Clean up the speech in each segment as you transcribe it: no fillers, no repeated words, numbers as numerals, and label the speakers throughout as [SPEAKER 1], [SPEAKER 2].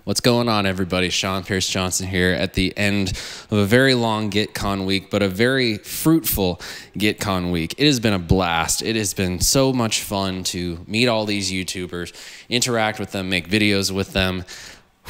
[SPEAKER 1] What's going on, everybody? Sean Pierce Johnson here at the end of a very long GuitCon week, but a very fruitful GuitCon week. It has been a blast. It has been so much fun to meet all these YouTubers, interact with them, make videos with them.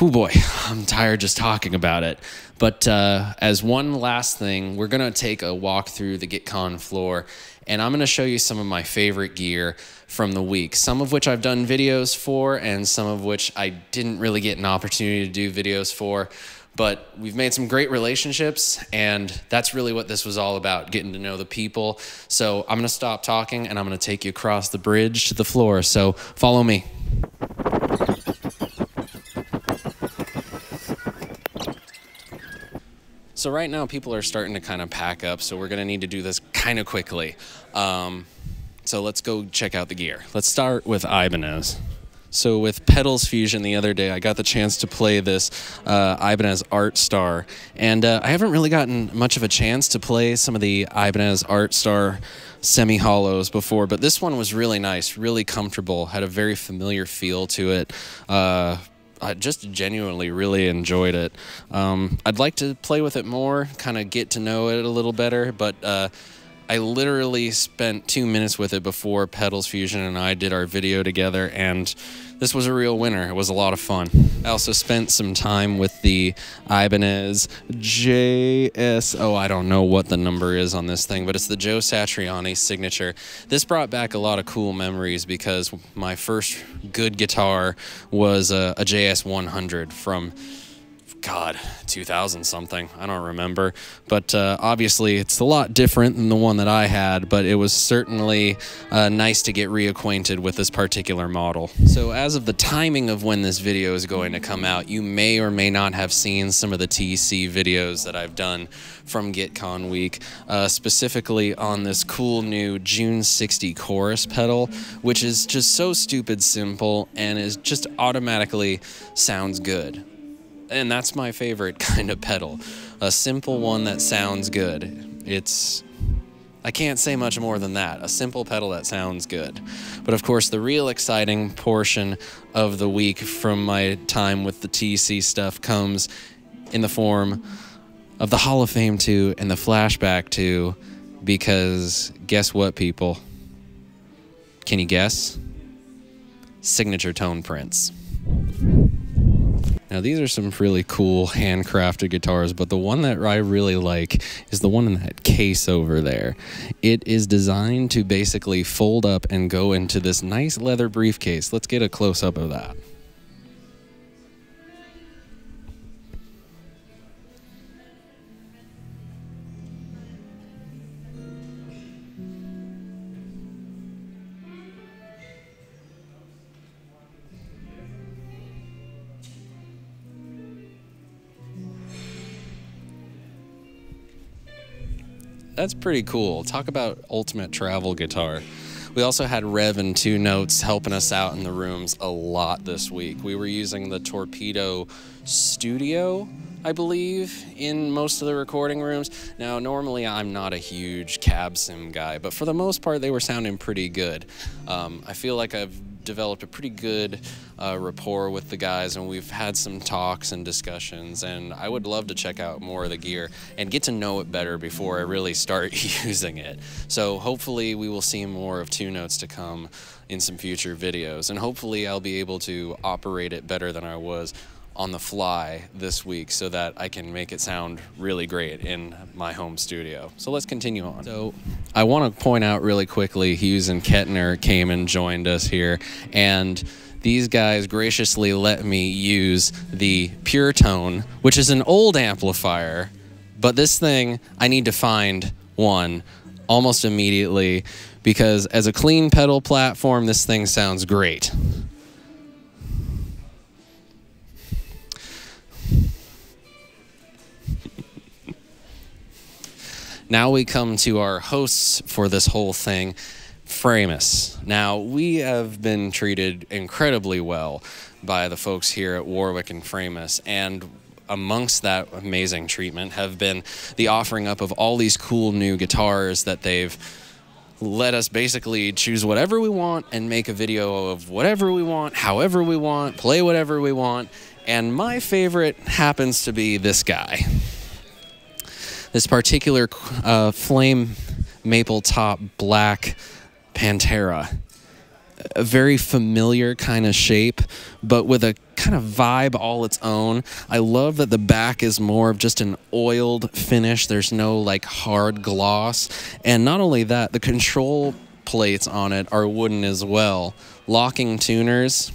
[SPEAKER 1] Oh boy, I'm tired just talking about it. But as one last thing, we're going to take a walk through the GuitCon floor, and I'm going to show you some of my favorite gear from the week, some of which I've done videos for and some of which I didn't really get an opportunity to do videos for. But we've made some great relationships, and that's really what this was all about, getting to know the people. So I'm going to stop talking, and I'm going to take you across the bridge to the floor. So follow me. So right now, people are starting to kind of pack up, so we're going to need to do this kind of quickly. So let's go check out the gear. Let's start with Ibanez. So with Pedals Fusion the other day, I got the chance to play this Ibanez Art Star. And I haven't really gotten much of a chance to play some of the Ibanez Art Star semi-hollows before, but this one was really nice, really comfortable, had a very familiar feel to it. I just genuinely really enjoyed it. I'd like to play with it more, kind of get to know it a little better, but I literally spent 2 minutes with it before Pedals Fusion and I did our video together, and this was a real winner. It was a lot of fun. I also spent some time with the Ibanez JS, I don't know what the number is on this thing, but it's the Joe Satriani signature. This brought back a lot of cool memories because my first good guitar was a JS 100 from, God, 2000 something. I don't remember. But obviously it's a lot different than the one that I had, but it was certainly nice to get reacquainted with this particular model. So as of the timing of when this video is going to come out, you may or may not have seen some of the TC videos that I've done from GuitCon week, specifically on this cool new June 60 chorus pedal, which is just so stupid simple and is just automatically sounds good. And that's my favorite kind of pedal, a simple one that sounds good. I can't say much more than that, a simple pedal that sounds good. But of course, the real exciting portion of the week from my time with the TC stuff comes in the form of the Hall of Fame 2 and the Flashback 2, because guess what, people? Can you guess? Signature tone prints. Now, these are some really cool handcrafted guitars, but the one that I really like is the one in that case over there. It is designed to basically fold up and go into this nice leather briefcase. Let's get a close-up of that. That's pretty cool. Talk about ultimate travel guitar. We also had Rev and 2 Notes helping us out in the rooms a lot this week. We were using the Torpedo Studio, I believe, in most of the recording rooms. Now, normally I'm not a huge cab sim guy, but for the most part, they were sounding pretty good. I feel like I've developed a pretty good rapport with the guys, and we've had some talks and discussions, and I would love to check out more of the gear and get to know it better before I really start using it. So hopefully we will see more of 2 Notes to come in some future videos, and hopefully I'll be able to operate it better than I was on the fly this week so that I can make it sound really great in my home studio. So let's continue on. So I want to point out really quickly, Hughes and Kettner came and joined us here, and these guys graciously let me use the Pure Tone, which is an old amplifier, but this thing, I need to find one almost immediately because as a clean pedal platform, this thing sounds great. Now we come to our hosts for this whole thing, Framus. Now, we have been treated incredibly well by the folks here at Warwick and Framus, and amongst that amazing treatment have been the offering up of all these cool new guitars that they've let us basically choose whatever we want and make a video of whatever we want, however we want, play whatever we want, And my favorite happens to be this guy. This particular flame maple top black Pantera. A very familiar kind of shape, but with a kind of vibe all its own. I love that the back is more of just an oiled finish. There's no like hard gloss. And not only that, the control plates on it are wooden as well. Locking tuners.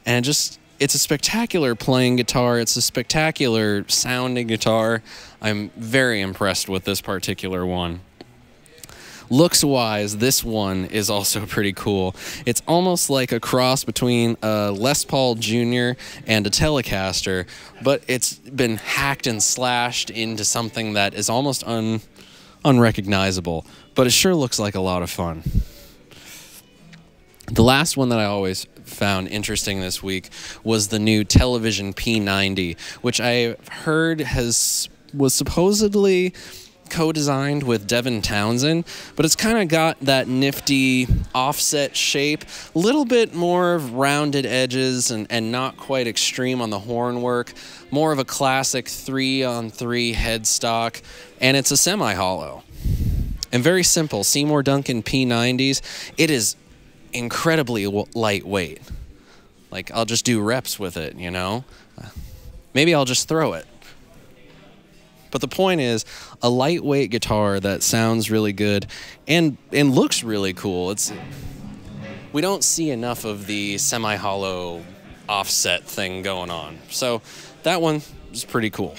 [SPEAKER 1] And just, it's a spectacular playing guitar. It's a spectacular sounding guitar. I'm very impressed with this particular one. Looks-wise, this one is also pretty cool. It's almost like a cross between a Les Paul Jr. and a Telecaster, but it's been hacked and slashed into something that is almost unrecognizable, but it sure looks like a lot of fun. The last one that I always found interesting this week was the new Television P90, which I heard was supposedly co-designed with Devin Townsend, but it's kind of got that nifty offset shape, a little bit more rounded edges and not quite extreme on the horn work, more of a classic 3-on-3 headstock, and it's a semi-hollow. And very simple, Seymour Duncan P90s, it is incredibly lightweight. Like, I'll just do reps with it, you know? Maybe I'll just throw it. But the point is, a lightweight guitar that sounds really good and looks really cool. We don't see enough of the semi-hollow offset thing going on. So that one is pretty cool.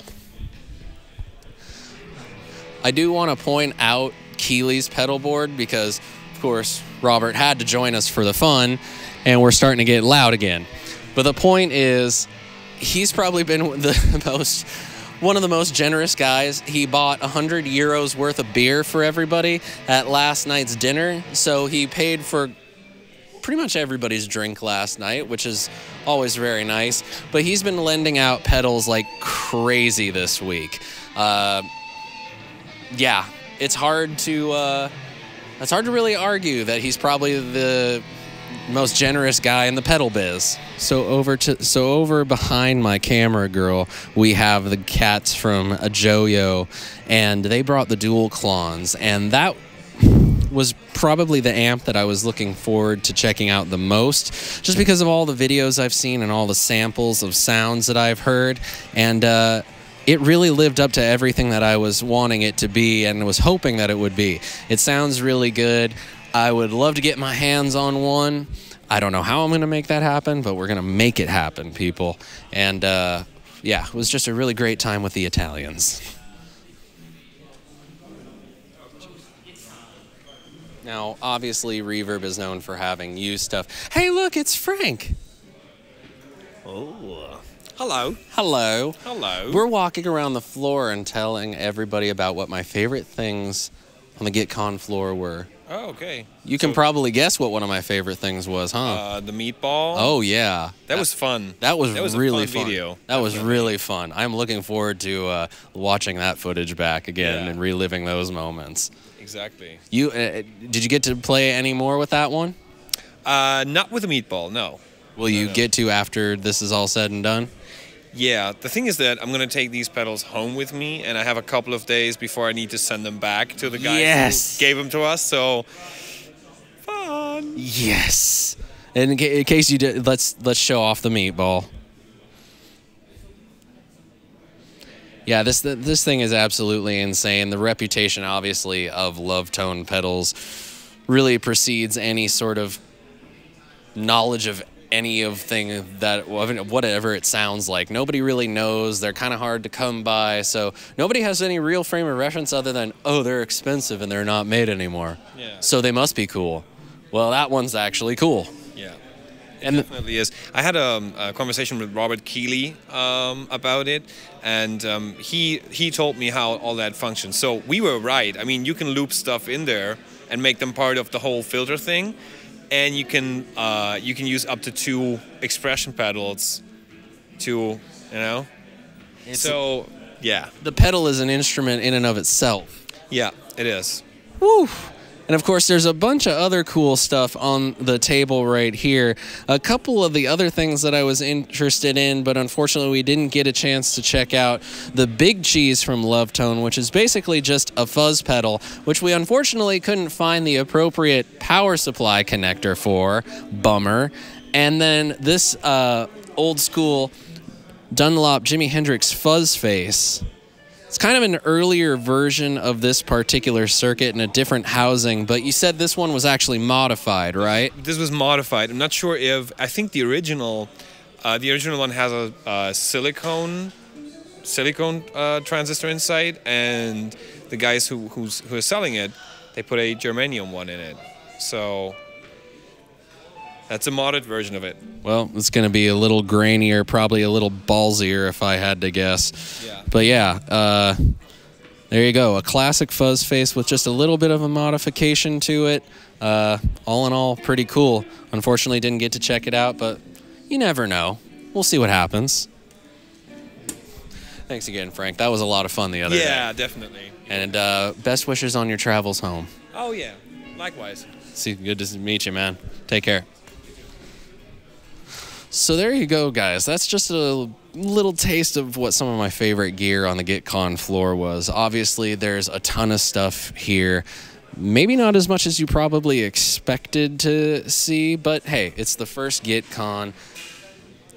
[SPEAKER 1] I do want to point out Keeley's pedal board because, of course, Robert had to join us for the fun, and we're starting to get loud again. But the point is, he's probably been one of the most generous guys. He bought 100 euros worth of beer for everybody at last night's dinner. So he paid for pretty much everybody's drink last night, which is always very nice. But he's been lending out pedals like crazy this week. Yeah, it's hard to really argue that he's probably the most generous guy in the pedal biz. So over behind my camera girl, we have the cats from a Joyo, and they brought the dual clones, and that was probably the amp that I was looking forward to checking out the most, just because of all the videos I've seen and all the samples of sounds that I've heard, and it really lived up to everything that I was wanting it to be and was hoping that it would be. It sounds really good. I would love to get my hands on one. I don't know how I'm going to make that happen, but we're going to make it happen, people. And yeah, it was just a really great time with the Italians. Now, obviously, Reverb is known for having used stuff. Hey, look, it's Frank.
[SPEAKER 2] Oh, hello.
[SPEAKER 1] Hello.
[SPEAKER 2] Hello.
[SPEAKER 1] We're walking around the floor and telling everybody about what my favorite things on the GuitCon floor were.
[SPEAKER 2] Oh, okay.
[SPEAKER 1] You can probably guess what one of my favorite things was, huh?
[SPEAKER 2] The meatball.
[SPEAKER 1] Oh, yeah.
[SPEAKER 2] That was fun.
[SPEAKER 1] That was really
[SPEAKER 2] a fun video.
[SPEAKER 1] That was really fun. I'm looking forward to watching that footage back again and reliving those moments.
[SPEAKER 2] Exactly.
[SPEAKER 1] You did you get to play any more with that one?
[SPEAKER 2] Not with the meatball, no.
[SPEAKER 1] Will you get to after this is all said and done?
[SPEAKER 2] Yeah, the thing is that I'm going to take these pedals home with me, and I have a couple of days before I need to send them back to the guys who gave them to us, so fun.
[SPEAKER 1] Yes. And in case you did, let's show off the meatball. Yeah, this thing is absolutely insane. The reputation, obviously, of Love Tone pedals really precedes any sort of knowledge of any of thing that, whatever it sounds like. Nobody really knows. They're kind of hard to come by, so nobody has any real frame of reference other than, oh, they're expensive and they're not made anymore.
[SPEAKER 2] Yeah.
[SPEAKER 1] So they must be cool. Well, that one's actually cool.
[SPEAKER 2] Yeah. It definitely is. I had a conversation with Robert Keeley about it, and he told me how all that functions. So we were right. I mean, you can loop stuff in there and make them part of the whole filter thing. And you can use up to 2 expression pedals to, so, yeah.
[SPEAKER 1] The pedal is an instrument in and of itself.
[SPEAKER 2] Yeah, it is.
[SPEAKER 1] Woo! And of course, there's a bunch of other cool stuff on the table right here. A couple of the other things that I was interested in, but unfortunately we didn't get a chance to check out. The Big Cheese from Love Tone, which is basically just a fuzz pedal, which we unfortunately couldn't find the appropriate power supply connector for. Bummer. And then this old school Dunlop Jimi Hendrix Fuzz Face. It's kind of an earlier version of this particular circuit in a different housing, but you said this one was actually modified, right?
[SPEAKER 2] This was modified. I'm not sure if, I think the original one has a silicone transistor inside, and the guys who are selling it, they put a germanium one in it. So that's a modded version of it.
[SPEAKER 1] Well, it's going to be a little grainier, probably a little ballsier if I had to guess.
[SPEAKER 2] Yeah.
[SPEAKER 1] But yeah, there you go. A classic fuzz face with just a little bit of a modification to it. All in all, pretty cool. Unfortunately, didn't get to check it out, but you never know. We'll see what happens. Thanks again, Frank. That was a lot of fun the other day.
[SPEAKER 2] Yeah, definitely.
[SPEAKER 1] And best wishes on your travels home.
[SPEAKER 2] Oh, yeah. Likewise.
[SPEAKER 1] See, good to meet you, man. Take care. So there you go, guys. That's just a little taste of what some of my favorite gear on the GuitCon floor was. Obviously, there's a ton of stuff here. Maybe not as much as you probably expected to see, but hey, it's the first GuitCon.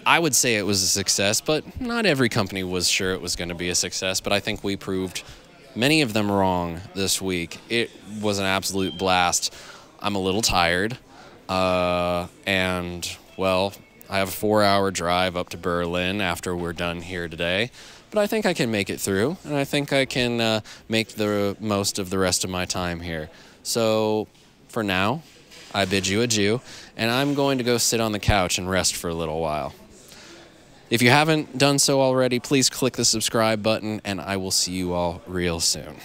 [SPEAKER 1] I would say it was a success, but not every company was sure it was going to be a success, but I think we proved many of them wrong this week. It was an absolute blast. I'm a little tired, and, well, I have a 4-hour drive up to Berlin after we're done here today, but I think I can make it through, and I think I can make the most of the rest of my time here. So for now, I bid you adieu, and I'm going to go sit on the couch and rest for a little while. If you haven't done so already, please click the subscribe button, and I will see you all real soon.